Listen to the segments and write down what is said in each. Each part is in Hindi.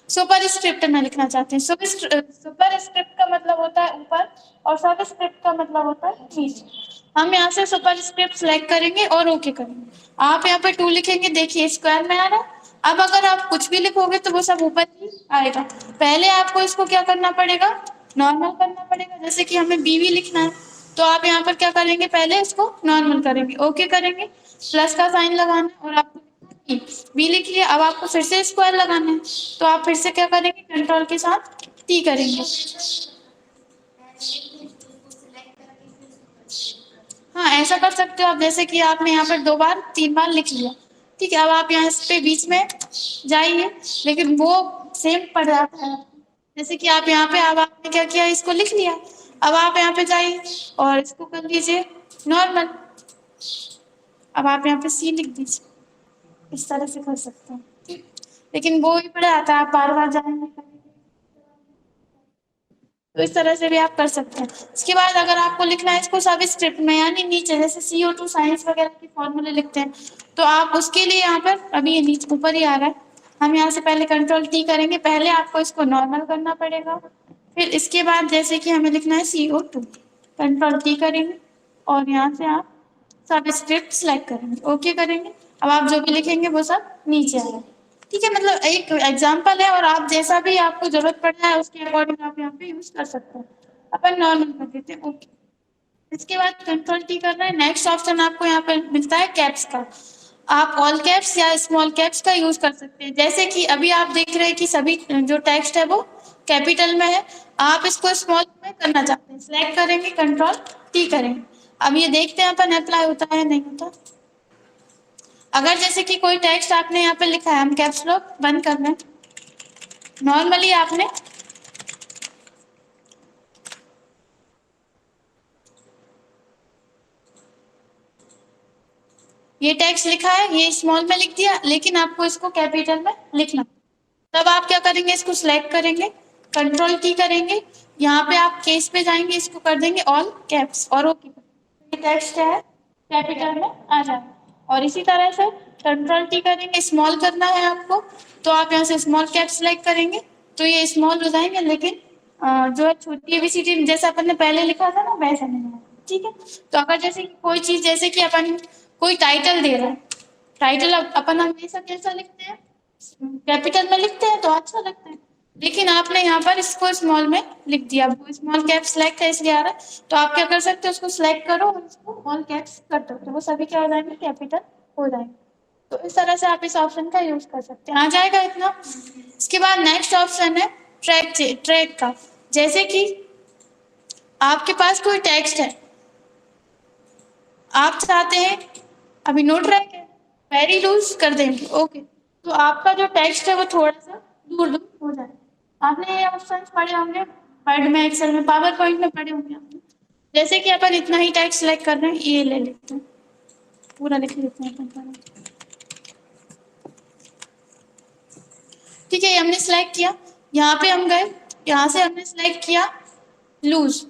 सुपर स्क्रिप्ट में लिखना चाहते हैं। सुपर स्क्रिप्ट का मतलब होता है ऊपर और सब स्क्रिप्ट का मतलब होता है नीचे। हम यहाँ से सुपर स्क्रिप्ट सिलेक्ट करेंगे और ओके करेंगे। आप यहाँ पे 2 लिखेंगे, देखिए स्क्वायर में आ रहा है। अब अगर आप कुछ भी लिखोगे तो वो सब ऊपर ही आएगा। पहले आपको इसको क्या करना पड़ेगा, नॉर्मल करना पड़ेगा। जैसे कि हमें बीवी लिखना है तो आप यहाँ पर क्या करेंगे, पहले इसको नॉर्मल करेंगे, ओके करेंगे, प्लस का साइन लगाना है और आपको बी लिख लिया। अब आपको फिर से स्क्वायर लगाना है तो आप फिर से क्या करेंगे, कंट्रोल के साथ टी करेंगे। हाँ ऐसा कर सकते हो आप, जैसे कि आपने यहाँ पर 2 बार 3 बार लिख लिया, ठीक है। अब आप यहाँ इस पे बीच में जाइए, लेकिन वो सेम पड़ जाता है। जैसे कि आप यहाँ पे, अब आपने क्या किया, इसको लिख लिया। अब आप यहाँ पे जाइए और इसको कर लीजिए नॉर्मल। अब आप यहाँ पे सी लिख दीजिए, इस तरह से कर सकते हैं। लेकिन वो ही पड़ जाता है, आप बार बार जाएंगे तो इस तरह से भी आप कर सकते हैं। इसके बाद अगर आपको लिखना है इसको सब स्क्रिप्ट में, यानी नीचे जैसे CO2 साइंस वगैरह के फॉर्मूले लिखते हैं, तो आप उसके लिए यहाँ पर, अभी ये नीचे ऊपर ही आ रहा है, हम यहाँ से पहले कंट्रोल टी करेंगे। पहले आपको इसको नॉर्मल करना पड़ेगा, फिर इसके बाद जैसे कि हमें लिखना है CO2, कंट्रोल टी करेंगे और यहाँ से आप सब स्क्रिप्ट सेलेक्ट करेंगे, ओके करेंगे। अब आप जो भी लिखेंगे वो सब नीचे आएगा, ठीक है। मतलब एक एग्जाम्पल है और आप जैसा भी आपको जरूरत पड़ रहा है उसके अकॉर्डिंग आप यहाँ पे यूज कर सकते हैं। अपन नॉर्मल कर देते हैं, ओके। इसके बाद कंट्रोल टी करना है। नेक्स्ट ऑप्शन आपको यहाँ पे मिलता है कैप्स का। आप ऑल कैप्स या स्मॉल कैप्स का यूज कर सकते हैं। जैसे कि अभी आप देख रहे हैं कि सभी जो टेक्स्ट है वो कैपिटल में है, आप इसको स्मॉल में करना चाहते हैं, सिलेक्ट करेंगे, कंट्रोल टी करेंगे। अब ये देखते हैं अपन अप्लाई होता है नहीं होता। अगर जैसे कि कोई टेक्स्ट आपने यहाँ पे लिखा है, हम कैप्स लॉक बंद कर लें, नॉर्मली आपने ये टेक्स्ट लिखा है, ये स्मॉल में लिख दिया, लेकिन आपको इसको कैपिटल में लिखना। तब आप क्या करेंगे, इसको सिलेक्ट करेंगे, कंट्रोल की करेंगे, यहाँ पे आप केस पे जाएंगे, इसको कर देंगे ऑल कैप्स और ओके। ये टेक्स्ट है कैपिटल में आ जाए। और इसी तरह से कंट्रोल टी करेंगे, स्मॉल करना है आपको तो आप यहाँ से स्मॉल कैप सिलेक्ट करेंगे तो ये स्मॉल हो जाएंगे, लेकिन जो है छोटी ABCD जैसा अपन ने पहले लिखा था ना वैसा नहीं है, ठीक है। तो अगर जैसे कि कोई चीज, जैसे कि अपन कोई टाइटल दे रहा है, टाइटल अपन हमेशा कैसा लिखते हैं, कैपिटल में लिखते हैं तो अच्छा लगता है, लेकिन आपने यहाँ पर इसको स्मॉल में लिख दिया। वो स्मॉल कैप सिलेक्ट है इसलिए आ रहा है, तो आप क्या कर सकते हो, उसको सिलेक्ट करो और इसको ऑल कैप्स कर दो तो वो सभी क्या हो जाएंगे, कैपिटल हो जाएंगे। तो इस तरह से आप इस ऑप्शन का यूज कर सकते हैं, आ जाएगा इतना। इसके बाद नेक्स्ट ऑप्शन है ट्रैक का। जैसे कि आपके पास कोई टेक्स्ट है, आप चाहते हैं अभी नो ट्रैक है, वेरी लूज कर देंगे, ओके, तो आपका जो टेक्स्ट है वो थोड़ा सा दूर दूर हो जाए। आपने ये ऑप्शन पढ़े होंगे वर्ड में, एक्सेल में, पावर पॉइंट में पढ़े होंगे आपने। जैसे कि अपन इतना ही टेक्स्ट सिलेक्ट कर रहे हैं, ये ले लेते हैं, पूरा लिख लेते हैं अपन। ठीक है, ये हमने सिलेक्ट किया, यहाँ पे हम गए, यहाँ से हमने सिलेक्ट किया लूज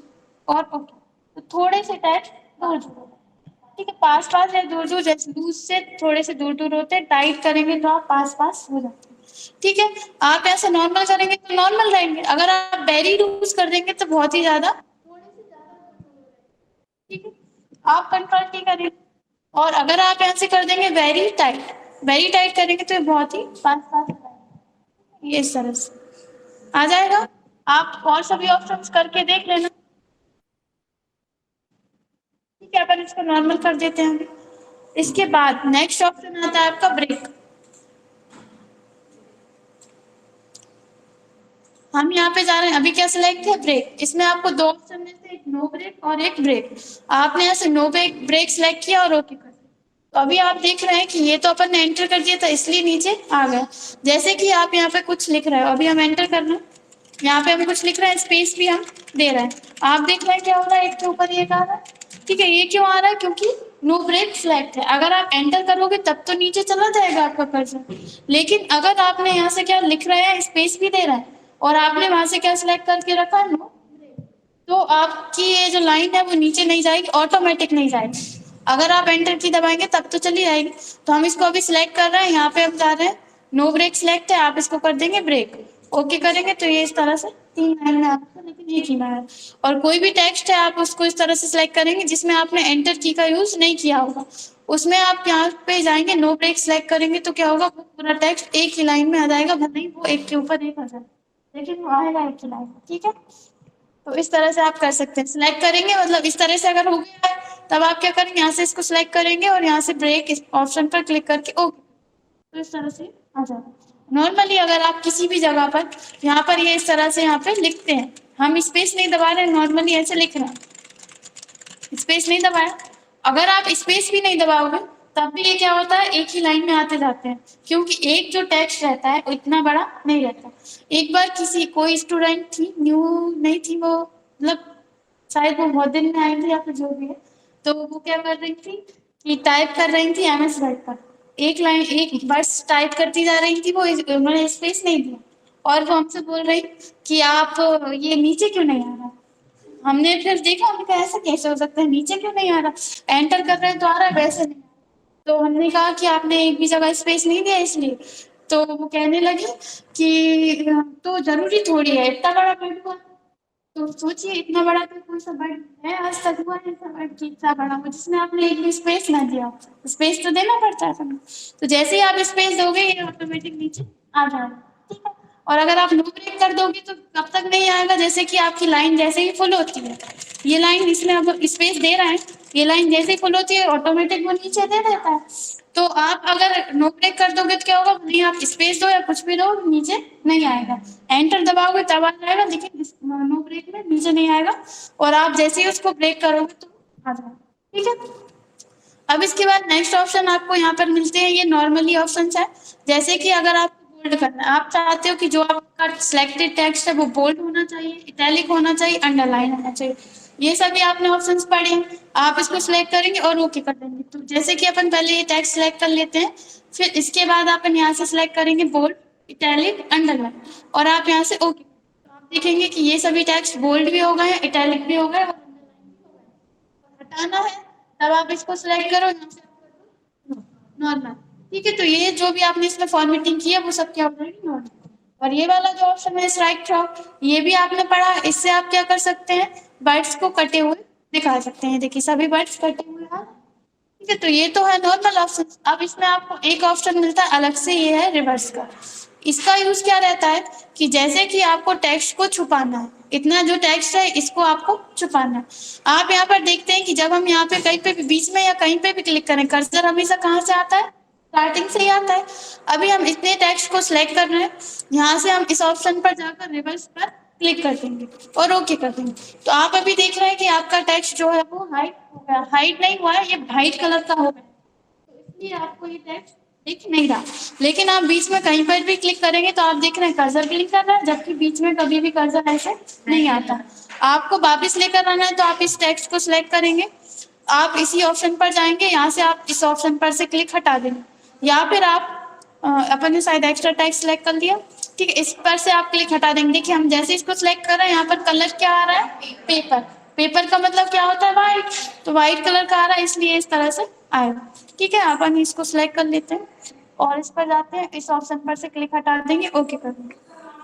और ओके, तो थोड़े से टेक्स्ट दूर दूर, ठीक है, पास पास या दूर दूर, जैसे लूज से थोड़े से दूर दूर होते हैं, टाइट करेंगे तो आप पास पास हो जाते हैं, ठीक है। आप ऐसे नॉर्मल करेंगे तो नॉर्मल रहेंगे, अगर आप वेरी लूज कर देंगे तो बहुत ही ज्यादा, ठीक है। आप कंट्रोल टी करेंगे और अगर आप यहाँ से कर देंगे वेरी टाइट करेंगे तो ये बहुत ही पास पास हो जाएगा, ये इस तरह से आ जाएगा। आप और सभी ऑप्शंस करके देख लेना, ठीक है। अपन इसको नॉर्मल कर देते हैं। इसके बाद नेक्स्ट ऑप्शन आता है आपका ब्रेक। हम यहाँ पे जा रहे हैं, अभी क्या सिलेक्ट है, ब्रेक। इसमें आपको 2 ऑप्शन में से एक नो ब्रेक और एक ब्रेक। आपने यहाँ से नो ब्रेक सिलेक्ट किया और ओके कर दिया। तो अभी आप देख रहे हैं कि ये तो अपन ने एंटर कर दिया था इसलिए नीचे आ गया। जैसे कि आप यहाँ पे कुछ लिख रहे हो, अभी हम एंटर कर रहे हैं, यहाँ पे हम कुछ लिख रहे हैं, स्पेस भी हम दे रहे हैं, आप देख रहे हैं क्या हो रहा है, एक के ऊपर एक आ रहा है, ठीक है। ये क्यों आ रहा है, क्योंकि नो ब्रेक सिलेक्ट है। अगर आप एंटर करोगे तब तो नीचे चला जाएगा आपका कर्सर, लेकिन अगर आपने यहाँ से क्या लिख रहे हैं, स्पेस भी दे रहा है और आपने वहां से क्या सिलेक्ट करके रखा है, नो, तो आपकी ये जो लाइन है वो नीचे नहीं जाएगी, ऑटोमेटिक नहीं जाएगी। अगर आप एंटर की दबाएंगे तब तो चली जाएगी। तो हम इसको अभी सिलेक्ट कर रहे हैं, यहाँ पे हम जा रहे हैं नो ब्रेक सिलेक्ट है, आप इसको कर देंगे ब्रेक, ओके करेंगे तो ये इस तरह से 3 लाइन में आपको लेकिन एक ही ना है। और कोई भी टेक्स्ट है आप उसको इस तरह से सिलेक्ट करेंगे जिसमें आपने एंटर की का यूज नहीं किया होगा, उसमें आप यहाँ पे जाएंगे नो ब्रेक सिलेक्ट करेंगे तो क्या होगा, वो पूरा टेक्स्ट एक ही लाइन में आ जाएगा, भले ही वो एक के ऊपर एक आ जाए लेकिन वो आएगा एक ही लाइन में। ठीक है, तो इस तरह से आप कर सकते हैं। सिलेक्ट करेंगे मतलब इस तरह से अगर हो गया है तब आप क्या करेंगे, यहाँ से इसको सिलेक्ट करेंगे और यहाँ से ब्रेक ऑप्शन पर क्लिक करके ओके, तो इस तरह से आ जाएगा। नॉर्मली अगर आप किसी भी जगह पर यहाँ पर ये इस तरह से यहाँ पे लिखते हैं, हम स्पेस नहीं दबा रहे हैं, नॉर्मली ऐसे लिख रहे हैं, स्पेस नहीं दबाया, अगर आप स्पेस भी नहीं दबाओगे तब भी ये क्या होता है, एक ही लाइन में आते जाते हैं, क्योंकि एक जो टेक्स्ट रहता है वो इतना बड़ा नहीं रहता। एक बार किसी कोई स्टूडेंट थी, न्यू नहीं थी वो, मतलब शायद वो बहुत दिन में आई थी या फिर जो भी है, तो वो क्या कर रही थी कि टाइप कर रही थी एमएस वर्ड पर, एक लाइन एक वर्ड्स टाइप करती जा रही थी, वो उन्होंने स्पेस नहीं दिया और वो हमसे बोल रही कि आप ये नीचे क्यों नहीं आ रहा। हमने फिर देखा, हमने कहा ऐसा कैसे हो सकता है, नीचे क्यों नहीं आ रहा, एंटर कर रहे हैं तो आ रहा है, वैसे नहीं। तो हमने कहा कि आपने एक भी जगह स्पेस नहीं दिया इसलिए। तो वो कहने लगी कि तो जरूरी थोड़ी है, इतना बड़ा बेड हुआ, तो सोचिए इतना बड़ा तो कोई सा बेड है आज तक हुआ है, ऐसा बेड कि इतना बड़ा हो जिसमें आपने एक भी स्पेस ना दिया, स्पेस तो देना पड़ता है हमें। तो जैसे ही आप स्पेस दोगे ये ऑटोमेटिक नीचे आ जाएगा। ठीक है, और अगर आप नो ब्रेक कर दोगे तो कब तक नहीं आएगा, जैसे कि आपकी लाइन जैसे ही फुल होती है, ये लाइन इसमें अब स्पेस दे रहा है, ये लाइन जैसे ही फुल होती है ऑटोमेटिक वो नीचे दे देता है। तो आप अगर नो ब्रेक कर दोगे तो क्या होगा, नहीं आप स्पेस दो या कुछ भी दो नीचे नहीं आएगा, एंटर दबाओगे तब आ जाएगा, लेकिन नो ब्रेक में नीचे नहीं आएगा, और आप जैसे ही उसको ब्रेक करोगे तो आ जाएगा। ठीक है, अब इसके बाद नेक्स्ट ऑप्शन आपको यहाँ पर मिलते हैं, ये नॉर्मली ऑप्शन है, जैसे कि अगर आपको बोल्ड करना है, आप चाहते हो कि जो आपका सिलेक्टेड टेक्स्ट है वो बोल्ड होना चाहिए, इटैलिक होना चाहिए, अंडरलाइन होना चाहिए, ये सभी आपने ऑप्शंस पढ़े हैं, आप इसको सिलेक्ट करेंगे और ओके कर देंगे। तो जैसे कि अपन पहले ये टेक्स्ट सिलेक्ट कर लेते हैं, फिर इसके बाद अपन यहाँ से सिलेक्ट करेंगे बोल्ड, इटैलिक, अंडरलाइन, और आप यहाँ से ओके, तो आप देखेंगे कि ये सभी टेक्स्ट बोल्ड भी हो गए, इटैलिक भी हो गए, और हटाना है तब आप इसको सिलेक्ट करो, यहाँ से नॉर्मल। ठीक है, तो ये जो भी आपने इसमें फॉर्मेटिंग की है वो सब क्या हो जाएगी, नॉर्मल। और ये वाला जो ऑप्शन है स्ट्राइक थ्रू, ये भी आपने पढ़ा, इससे आप क्या कर सकते हैं, वर्ड्स को कटे हुए दिखा सकते हैं, देखिए सभी वर्ड्स कटे हुए हैं। ठीक है, तो ये तो है नॉर्मल ऑप्शन। अब इसमें आपको एक ऑप्शन मिलता है अलग से, ये है रिवर्स का। इसका यूज क्या रहता है कि जैसे कि आपको टेक्स्ट को छुपाना है, इतना जो टेक्स्ट है इसको आपको छुपाना है, आप यहाँ पर देखते हैं कि जब हम यहाँ पे कहीं पे भी बीच में या कहीं पे भी क्लिक करें, कर्सर हमेशा कहाँ से आता है, स्टार्टिंग से ही आता है। अभी हम इतने टेक्स्ट को सिलेक्ट कर रहे हैं, यहाँ से हम इस ऑप्शन पर जाकर रिवर्स पर क्लिक कर देंगे और ओके कर देंगे, तो आप अभी देख रहे हैं कि आपका टेक्स्ट जो है वो हाइड हो गया, हाइड नहीं हुआ है, ये वाइट कलर का हो गया, तो इसलिए आपको ये टेक्स्ट दिख नहीं रहा। लेकिन आप बीच में कहीं पर भी क्लिक करेंगे तो आप देख रहे हैं कर्सर क्लिक कर रहा है, जबकि बीच में कभी भी कर्सर ऐसे नहीं आता। आपको वापस लेकर आना है तो आप इस टेक्स्ट को सिलेक्ट करेंगे, आप इसी ऑप्शन पर जाएंगे, यहाँ से आप इस ऑप्शन पर से क्लिक हटा देंगे, या फिर आप अपन ने शायद एक्स्ट्रा टेक्स्ट सिलेक्ट कर लिया, ठीक है, इस पर से आप क्लिक हटा देंगे। देखिए हम जैसे इसको सिलेक्ट कर रहे हैं, यहाँ पर कलर क्या आ रहा है, पेपर, पेपर का मतलब क्या होता है, व्हाइट, तो व्हाइट कलर का आ रहा है इसलिए इस तरह से आएगा। ठीक है, अपन इसको सिलेक्ट कर लेते हैं और इस पर जाते हैं, इस ऑप्शन पर से क्लिक हटा देंगे, ओके कर देंगे,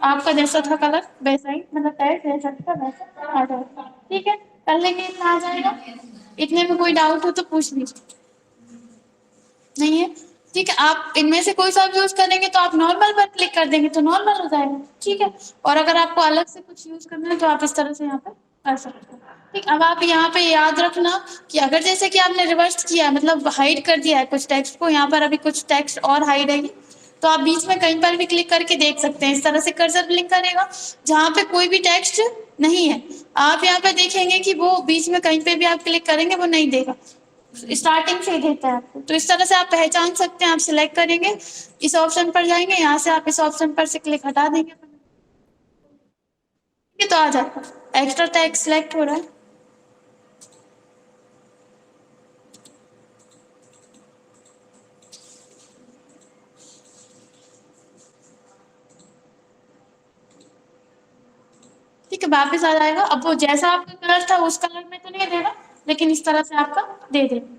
आपका जैसा था कलर वैसा ही, मतलब टेक्स्ट जैसा था वैसा आ जाएगा। ठीक है, कर लेंगे, इतना आ जाएगा। इतने में कोई डाउट हो तो पूछ लीजिए। नहीं है, ठीक है, आप इनमें से कोई सा यूज करेंगे तो आप नॉर्मल पर क्लिक कर देंगे तो नॉर्मल हो जाएगा। ठीक है, और अगर आपको अलग से कुछ यूज करना है तो आप इस तरह से यहाँ पर कर सकते हैं। ठीक, अब आप यहाँ पे याद रखना कि अगर जैसे कि आपने रिवर्स किया, मतलब हाइड कर दिया है कुछ टेक्स्ट को, यहाँ पर अभी कुछ टेक्स्ट और हाइड है, तो आप बीच में कहीं पर भी क्लिक करके देख सकते हैं, इस तरह से कर्सर ब्लिंक करेगा जहाँ पे कोई भी टेक्स्ट नहीं है, आप यहाँ पे देखेंगे कि वो बीच में कहीं पे भी आप क्लिक करेंगे वो नहीं देगा, स्टार्टिंग से ही देता है आपको। तो इस तरह से आप पहचान सकते हैं, आप सिलेक्ट करेंगे, इस ऑप्शन पर जाएंगे, यहाँ से आप इस ऑप्शन पर से क्लिक हटा देंगे, ये तो आ जाएगा, एक्स्ट्रा टैग सिलेक्ट हो रहा है। ठीक है, वापस आ जाएगा, अब वो जैसा आपका कलर था उस कलर में तो नहीं देगा, लेकिन इस तरह से आपका दे देगा।